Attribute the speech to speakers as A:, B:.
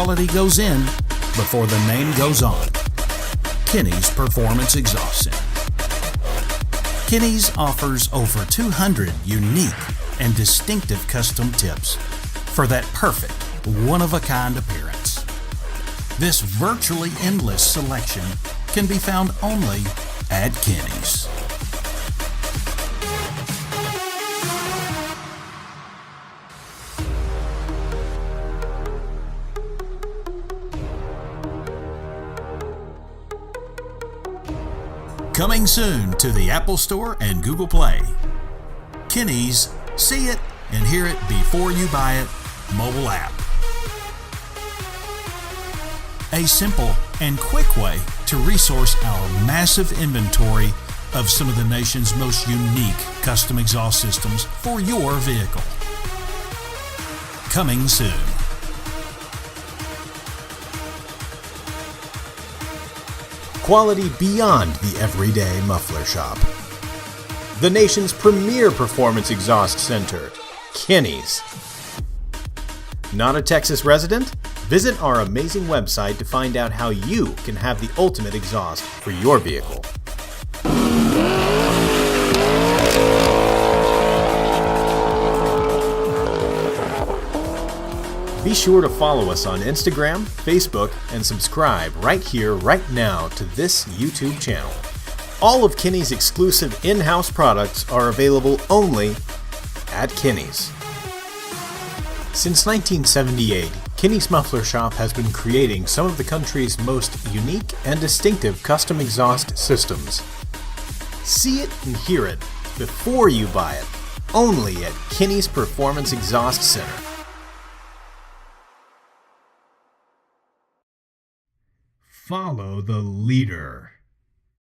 A: quality goes in before the name goes on. Kinney's Performance Exhaust Center. Kinney's offers over 200 unique and distinctive custom tips for that perfect, one-of-a-kind appearance. This virtually endless selection can be found only at Kinney's. Coming soon to the Apple Store and Google Play. Kinney's See It and Hear It Before You Buy It mobile app. A simple and quick way to resource our massive inventory of some of the nation's most unique custom exhaust systems for your vehicle. Coming soon.
B: Quality beyond the everyday muffler shop. The nation's premier performance exhaust center, Kinney's. Not a Texas resident? Visit our amazing website to find out how you can have the ultimate exhaust for your vehicle. Be sure to follow us on Instagram, Facebook, and subscribe right here, right now to this YouTube channel. All of Kinney's exclusive in-house products are available only at Kinney's. Since 1978, Kinney's Muffler Shop has been creating some of the country's most unique and distinctive custom exhaust systems. See it and hear it before you buy it, only at Kinney's Performance Exhaust Center. Follow the leader.